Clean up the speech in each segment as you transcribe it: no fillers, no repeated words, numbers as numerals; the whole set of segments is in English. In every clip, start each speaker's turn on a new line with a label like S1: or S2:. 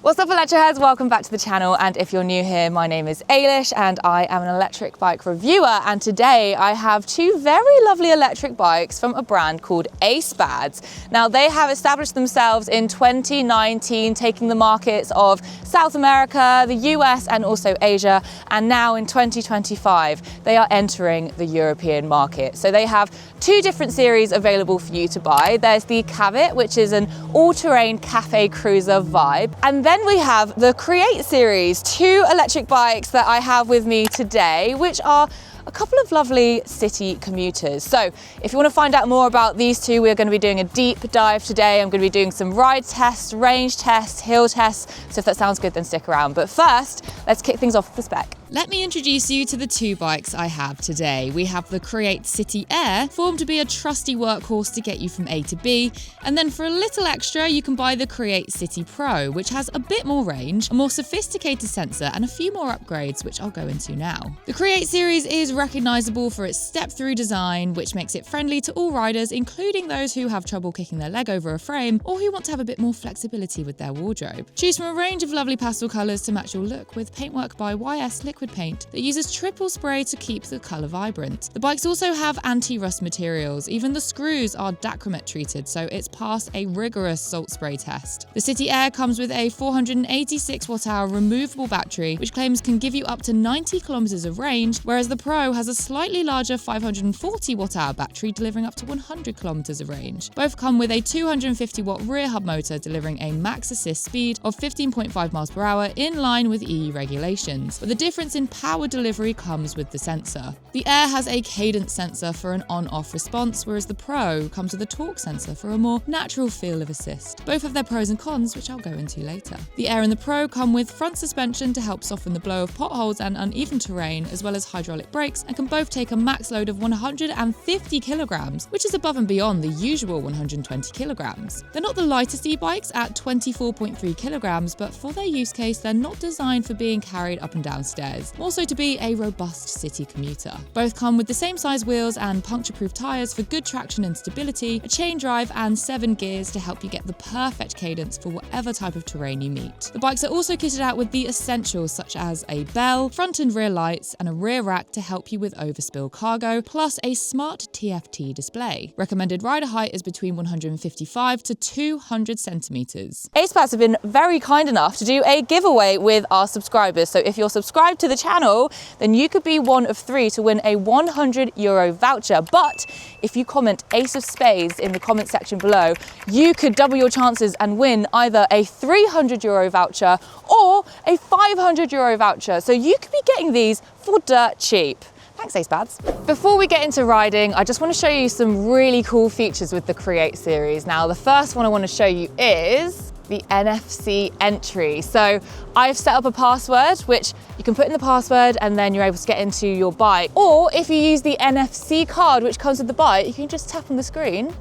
S1: What's up, Electroheads? Welcome back to the channel, and if you're new here, my name is Ailish and I am an electric bike reviewer, and today I have two very lovely electric bikes from a brand called A-Spadz. Now, they have established themselves in 2019, taking the markets of South America, the US and also Asia, and now in 2025 they are entering the European market. So they have two different series available for you to buy. There's the Qreate, which is an all-terrain cafe cruiser vibe, and then we have the Qreate series, two electric bikes that I have with me today, which are a couple of lovely city commuters. So if you want to find out more about these two, we're going to be doing a deep dive today. I'm going to be doing some ride tests, range tests, hill tests. So if that sounds good, then stick around. But first, let's kick things off with the spec.
S2: Let me introduce you to the two bikes I have today. We have the Qreate cityair, formed to be a trusty workhorse to get you from A to B, and then for a little extra you can buy the Qreate City Pro, which has a bit more range, a more sophisticated sensor and a few more upgrades, which I'll go into now. The Qreate series is recognisable for its step-through design, which makes it friendly to all riders, including those who have trouble kicking their leg over a frame or who want to have a bit more flexibility with their wardrobe. Choose from a range of lovely pastel colours to match your look, with paintwork by YS Liquid Paint that uses triple spray to keep the colour vibrant. The bikes also have anti-rust materials. Even the screws are dacrymet treated, so it's passed a rigorous salt spray test. The cityair comes with a 486 watt-hour removable battery, which claims can give you up to 90 kilometers of range, whereas the Pro has a slightly larger 540 watt-hour battery delivering up to 100 kilometers of range. Both come with a 250 watt rear hub motor delivering a max assist speed of 15.5 miles per hour in line with EU regulations, but the difference in power delivery comes with the sensor. The Air has a cadence sensor for an on-off response, whereas the Pro comes with a torque sensor for a more natural feel of assist. Both have their pros and cons, which I'll go into later. The Air and the Pro come with front suspension to help soften the blow of potholes and uneven terrain, as well as hydraulic brakes, and can both take a max load of 150 kilograms, which is above and beyond the usual 120 kilograms. They're not the lightest e-bikes at 24.3 kilograms, but for their use case, they're not designed for being carried up and down stairs, more so to be a robust city commuter. Both come with the same size wheels and puncture-proof tyres for good traction and stability, a chain drive and 7 gears to help you get the perfect cadence for whatever type of terrain you meet. The bikes are also kitted out with the essentials such as a bell, front and rear lights, and a rear rack to help you with overspill cargo, plus a smart TFT display. Recommended rider height is between 155 to 200 centimeters.
S1: A-Spadz have been very kind enough to do a giveaway with our subscribers. So if you're subscribed to the channel, then you could be one of 3 to win a €100 voucher. But if you comment A-Spadz in the comment section below, you could double your chances and win either a €300 voucher or a €500 voucher. So you could be getting these for dirt cheap. Thanks, A-Spadz. Before we get into riding, I just want to show you some really cool features with the Qreate series. Now, the first one I want to show you is the NFC entry. So I've set up a password, which you can put in the password and then you're able to get into your bike. Or if you use the NFC card, which comes with the bike, you can just tap on the screen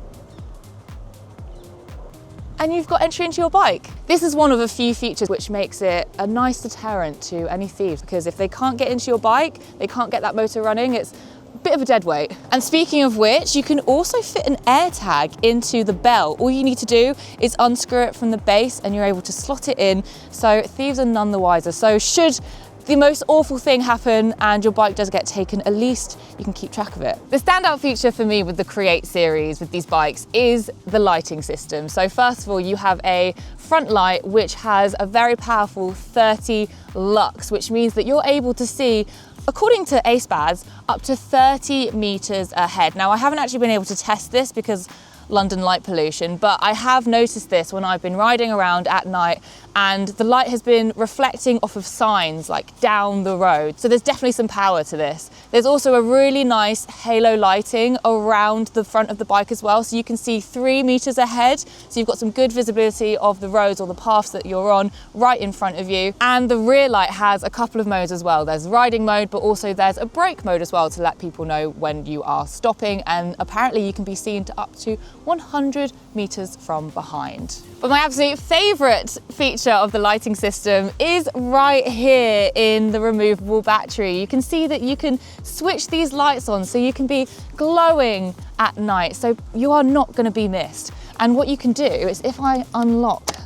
S1: and you've got entry into your bike. This is one of a few features which makes it a nice deterrent to any thieves, because if they can't get into your bike, they can't get that motor running, it's a bit of a dead weight. And speaking of which, you can also fit an air tag into the bell. All you need to do is unscrew it from the base and you're able to slot it in, so thieves are none the wiser. So should the most awful thing happen and your bike does get taken, at least you can keep track of it. The standout feature for me with the Qreate series with these bikes is the lighting system. So first of all, you have a front light which has a very powerful 30 lux, which means that you're able to see, according to A-Spadz, up to 30 meters ahead. Now, I haven't actually been able to test this because London light pollution, but I have noticed this when I've been riding around at night and the light has been reflecting off of signs like down the road. So there's definitely some power to this. There's also a really nice halo lighting around the front of the bike as well, so you can see 3 meters ahead. So you've got some good visibility of the roads or the paths that you're on right in front of you. And the rear light has a couple of modes as well. There's riding mode, but also there's a brake mode as well to let people know when you are stopping. And apparently you can be seen to up to 100 meters from behind. But my absolute favorite feature of the lighting system is right here in the removable battery. You can see that you can switch these lights on so you can be glowing at night, so you are not going to be missed. And what you can do is, if I unlock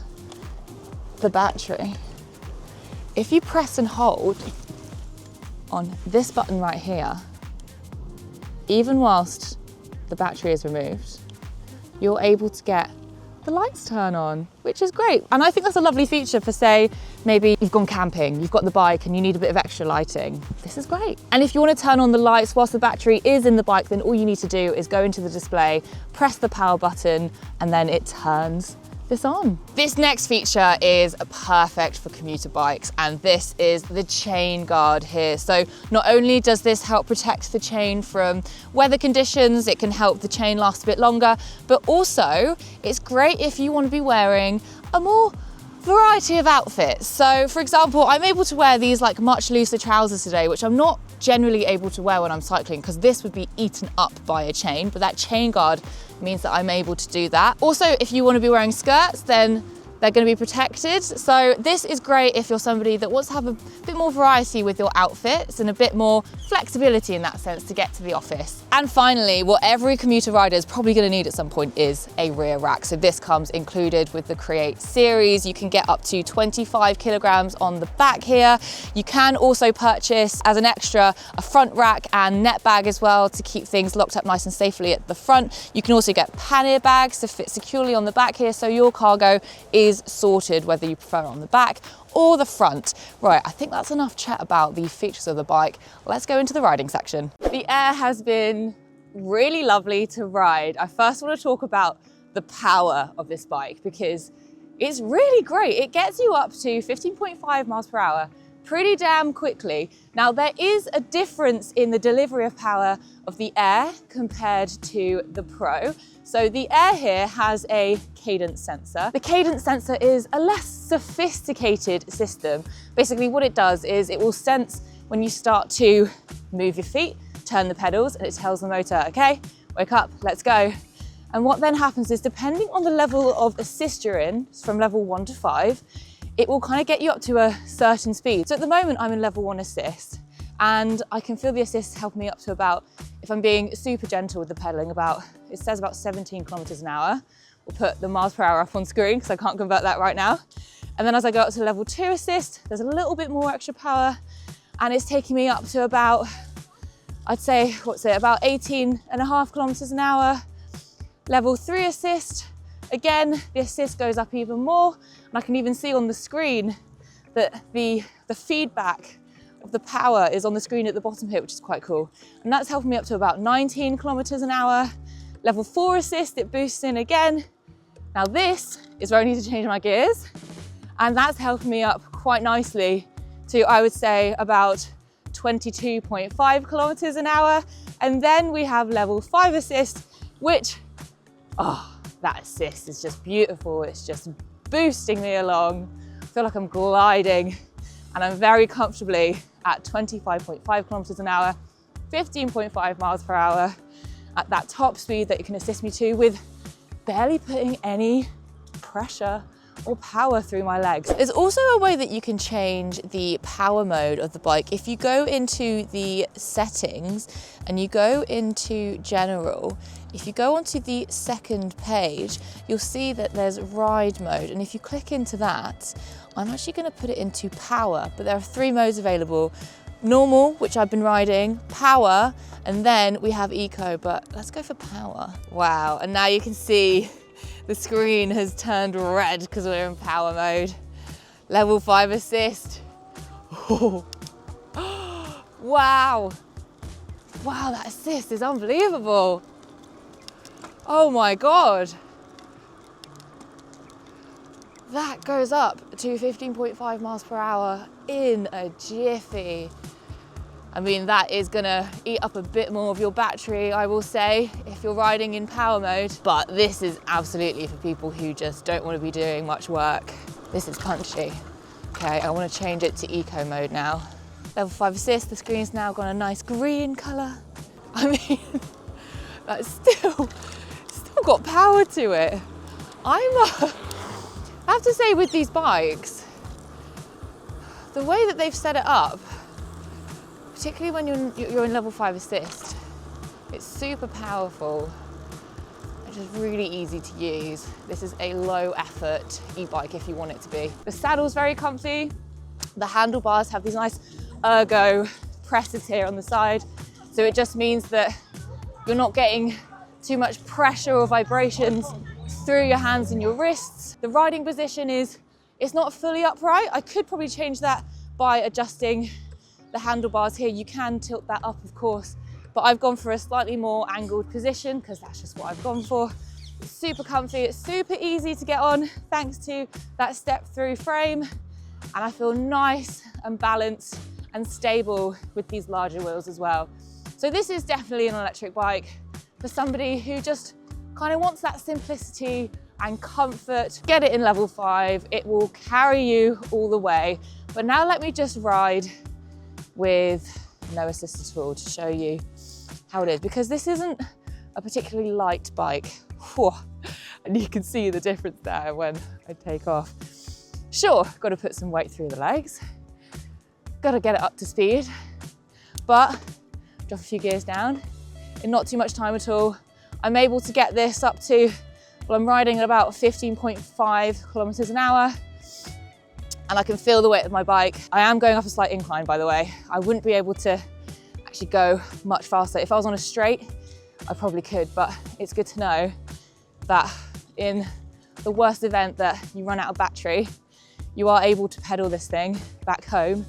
S1: the battery, if you press and hold on this button right here, even whilst the battery is removed, you're able to get the lights turn on, which is great. And I think that's a lovely feature for, say, maybe you've gone camping, you've got the bike and you need a bit of extra lighting. This is great. And if you want to turn on the lights whilst the battery is in the bike, then all you need to do is go into the display, press the power button, and then it turns this on. This next feature is perfect for commuter bikes, and this is the chain guard here. So not only does this help protect the chain from weather conditions, it can help the chain last a bit longer, but also it's great if you want to be wearing a more variety of outfits. So for example, I'm able to wear these like much looser trousers today, which I'm not generally able to wear when I'm cycling because this would be eaten up by a chain, but that chain guard means that I'm able to do that. Also, if you want to be wearing skirts, then they're going to be protected. So this is great if you're somebody that wants to have a bit more variety with your outfits and a bit more flexibility in that sense to get to the office. And finally, what every commuter rider is probably going to need at some point is a rear rack. So this comes included with the Qreate series. You can get up to 25 kilograms on the back here. You can also purchase as an extra a front rack and net bag as well to keep things locked up nice and safely at the front. You can also get pannier bags to fit securely on the back here, so your cargo is sorted whether you prefer it on the back or the front. Right, I think that's enough chat about the features of the bike. Let's go into the riding section. The Air has been really lovely to ride. I first want to talk about the power of this bike because it's really great. It gets you up to 15.5 miles per hour pretty damn quickly. Now there is a difference in the delivery of power of the Air compared to the Pro. So the Air here has a cadence sensor. The cadence sensor is a less sophisticated system. Basically what it does is it will sense when you start to move your feet, turn the pedals, and it tells the motor, okay, wake up, let's go. And what then happens is depending on the level of assist you're in, from level 1 to 5, it will kind of get you up to a certain speed. So at the moment I'm in level 1 assist, and I can feel the assist helping me up to about, if I'm being super gentle with the pedaling, about, it says about 17 kilometers an hour. We'll put the miles per hour up on screen because I can't convert that right now. And then as I go up to level 2 assist, there's a little bit more extra power, and it's taking me up to about, I'd say, about 18.5 kilometers an hour. Level 3 assist, again, the assist goes up even more, and I can even see on the screen that the feedback of the power is on the screen at the bottom here, which is quite cool. And that's helping me up to about 19 kilometers an hour. Level 4 assist, it boosts in again. Now this is where I need to change my gears, and that's helping me up quite nicely to, I would say, about 22.5 kilometers an hour. And then we have level 5 assist, which, oh, that assist is just beautiful. It's just boosting me along. I feel like I'm gliding, and I'm very comfortably at 25.5 kilometers an hour, 15.5 miles per hour at that top speed that you can assist me to with barely putting any pressure or power through my legs. There's also a way that you can change the power mode of the bike. If you go into the settings and you go into general, if you go onto the second page, you'll see that there's ride mode. And if you click into that, I'm actually going to put it into power, but there are 3 modes available. Normal, which I've been riding, power, and then we have eco, but let's go for power. Wow, and now you can see the screen has turned red because we're in power mode. Level 5 assist. Oh. Wow. Wow, that assist is unbelievable. Oh my God. That goes up to 15.5 miles per hour in a jiffy. I mean, that is gonna eat up a bit more of your battery, I will say, if you're riding in power mode. But this is absolutely for people who just don't want to be doing much work. This is punchy. Okay, I want to change it to eco mode now. Level 5 assist, the screen's now got a nice green color. I mean, that's still got power to it. I have to say, with these bikes, the way that they've set it up, particularly when you're in level 5 assist, it's super powerful. which is really easy to use. This is a low effort e-bike if you want it to be. The saddle's very comfy. The handlebars have these nice ergo presses here on the side. So it just means that you're not getting too much pressure or vibrations through your hands and your wrists. The riding position it's not fully upright. I could probably change that by adjusting the handlebars here. You can tilt that up, of course, but I've gone for a slightly more angled position because that's just what I've gone for. It's super comfy, it's super easy to get on thanks to that step through frame. And I feel nice and balanced and stable with these larger wheels as well. So this is definitely an electric bike for somebody who just kind of wants that simplicity and comfort. Get it in level 5, it will carry you all the way. But now let me just ride with no assist at all to show you how it is, because this isn't a particularly light bike. Whew. And you can see the difference there when I take off. Sure, got to put some weight through the legs, got to get it up to speed, but drop a few gears down in not too much time at all. I'm able to get this up to, well, I'm riding at about 15.5 kilometers an hour, and I can feel the weight of my bike. I am going up a slight incline, by the way. I wouldn't be able to actually go much faster. If I was on a straight, I probably could, but it's good to know that in the worst event that you run out of battery, you are able to pedal this thing back home.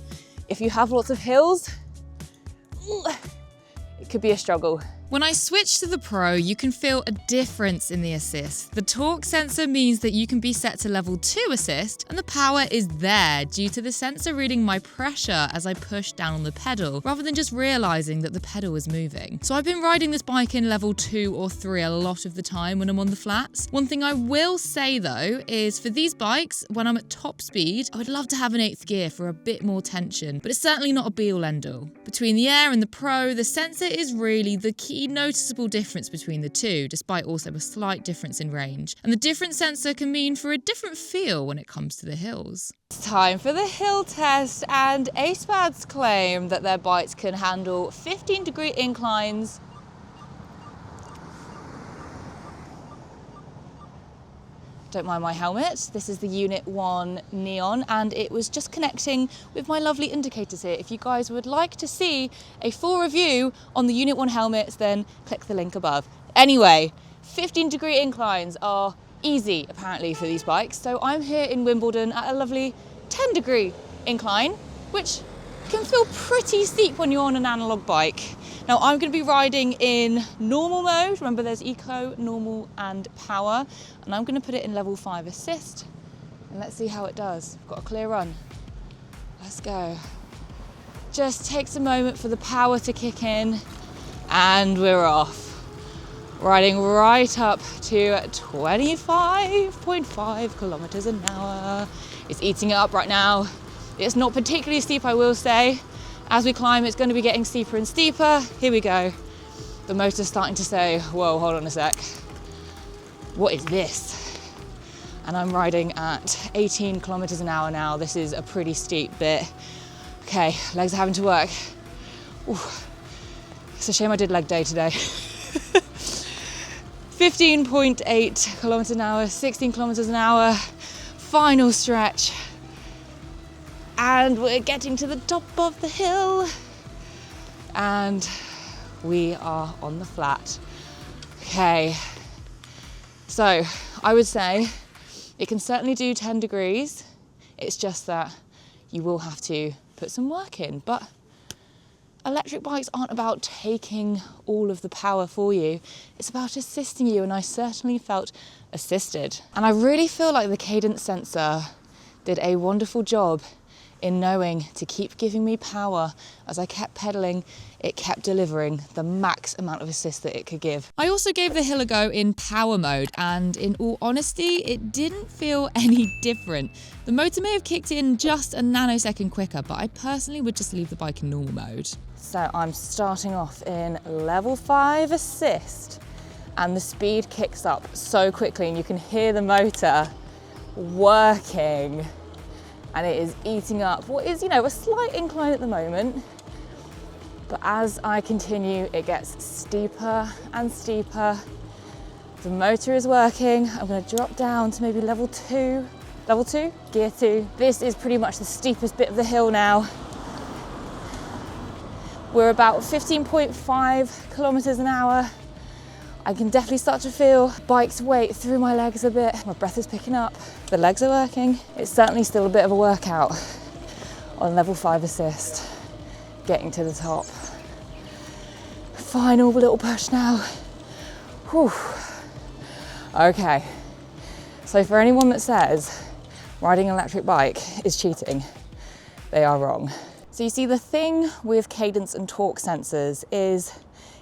S1: If you have lots of hills, it could be a struggle.
S2: When I switch to the Pro, you can feel a difference in the assist. The torque sensor means that you can be set to level 2 assist, and the power is there due to the sensor reading my pressure as I push down on the pedal, rather than just realizing that the pedal is moving. So I've been riding this bike in level 2 or 3 a lot of the time when I'm on the flats. One thing I will say though is for these bikes, when I'm at top speed, I would love to have an 8th gear for a bit more tension, but it's certainly not a be-all end-all. Between the Air and the Pro, the sensor is really the key noticeable difference between the two, despite also a slight difference in range. And the different sensor can mean for a different feel when it comes to the hills.
S1: It's time for the hill test, and A-Spadz claim that their bikes can handle 15-degree inclines. Don't mind my helmet. This is the Unit 1 Neon, and it was just connecting with my lovely indicators here. If you guys would like to see a full review on the Unit 1 helmets, then click the link above. Anyway, 15-degree inclines are easy apparently for these bikes. So I'm here in Wimbledon at a lovely 10-degree incline, which can feel pretty steep when you're on an analog bike. Now I'm going to be riding in normal mode. Remember, there's eco, normal and power, and I'm going to put it in level 5 assist, and let's see how it does. I've got a clear run. Let's go. Just takes a moment for the power to kick in, and we're off. Riding right up to 25.5 kilometers an hour. It's eating it up right now. It's not particularly steep, I will say. As we climb, it's going to be getting steeper and steeper. Here we go. The motor's starting to say, whoa, hold on a sec. What is this? And I'm riding at 18 kilometers an hour now. This is a pretty steep bit. Okay, legs are having to work. Ooh. It's a shame I did leg day today. 15.8 kilometers an hour, 16 kilometers an hour. Final stretch. And we're getting to the top of the hill, and we are on the flat. Okay, so I would say it can certainly do 10 degrees. It's just that you will have to put some work in, but electric bikes aren't about taking all of the power for you. It's about assisting you, and I certainly felt assisted. And I really feel like the cadence sensor did a wonderful job in knowing to keep giving me power. As I kept pedaling, it kept delivering the max amount of assist that it could give.
S2: I also gave the hill a go in power mode, and in all honesty, it didn't feel any different. The motor may have kicked in just a nanosecond quicker, but I personally would just leave the bike in normal mode.
S1: So I'm starting off in level 5 assist, and the speed kicks up so quickly, and you can hear the motor working. And it is eating up what is, a slight incline at the moment. But as I continue, it gets steeper and steeper. The motor is working. I'm going to drop down to maybe level 2, gear 2. This is pretty much the steepest bit of the hill now. We're about 15.5 kilometers an hour. I can definitely start to feel bike's weight through my legs a bit. My breath is picking up. The legs are working. It's certainly still a bit of a workout on level 5 assist, getting to the top. Final little push now. Whew. Okay, so for anyone that says riding an electric bike is cheating, they are wrong. So you see, the thing with cadence and torque sensors is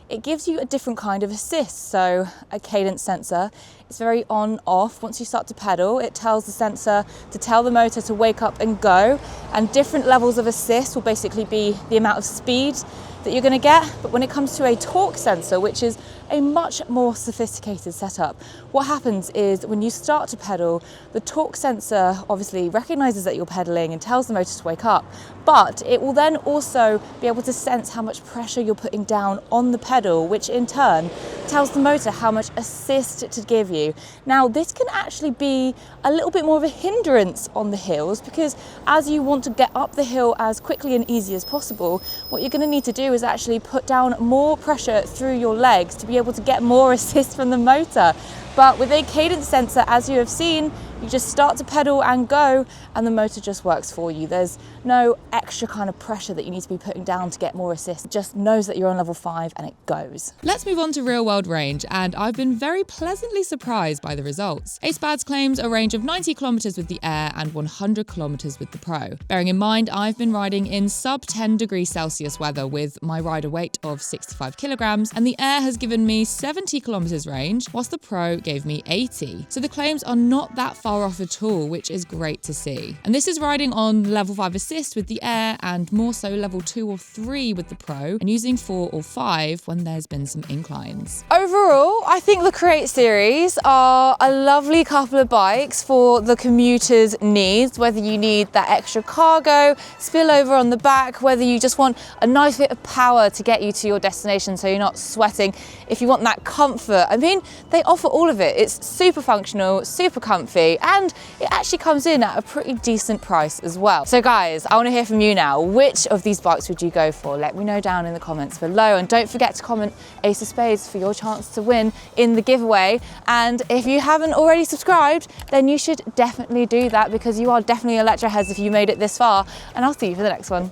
S1: it gives you a different kind of assist. So a cadence sensor is very on-off. Once you start to pedal, it tells the sensor to tell the motor to wake up and go. And different levels of assist will basically be the amount of speed that you're going to get. But when it comes to a torque sensor, which is a much more sophisticated setup, what happens is when you start to pedal, the torque sensor obviously recognizes that you're pedaling and tells the motor to wake up, but it will then also be able to sense how much pressure you're putting down on the pedal, which in turn tells the motor how much assist to give you. Now, this can actually be a little bit more of a hindrance on the hills, because as you want to get up the hill as quickly and easy as possible, what you're going to need to do is actually put down more pressure through your legs to be able to get more assist from the motor. But with a cadence sensor, as you have seen, you just start to pedal and go, and the motor just works for you. There's no extra kind of pressure that you need to be putting down to get more assist. It just knows that you're on level 5 and it goes.
S2: Let's move on to real world range, and I've been very pleasantly surprised by the results. A-Spadz claims a range of 90 kilometers with the Air and 100 kilometers with the Pro. Bearing in mind, I've been riding in sub 10 degrees Celsius weather with my rider weight of 65 kilograms, and the Air has given me 70 kilometers range, whilst the Pro gave me 80. So the claims are not that far off at all, which is great to see. And this is riding on level 5 assist with the Air and more so level 2 or 3 with the Pro, and using 4 or 5 when there's been some inclines.
S1: Overall, I think the Qreate series are a lovely couple of bikes for the commuter's needs, whether you need that extra cargo, spillover on the back, whether you just want a nice bit of power to get you to your destination so you're not sweating, if you want that comfort. I mean, they offer all of it. It's super functional, super comfy, and it actually comes in at a pretty decent price as well. So guys, I want to hear from you now. Which of these bikes would you go for? Let me know down in the comments below, and don't forget to comment A-Spadz for your chance to win in the giveaway. And if you haven't already subscribed, then you should definitely do that, because you are definitely electro heads if you made it this far, and I'll see you for the next one.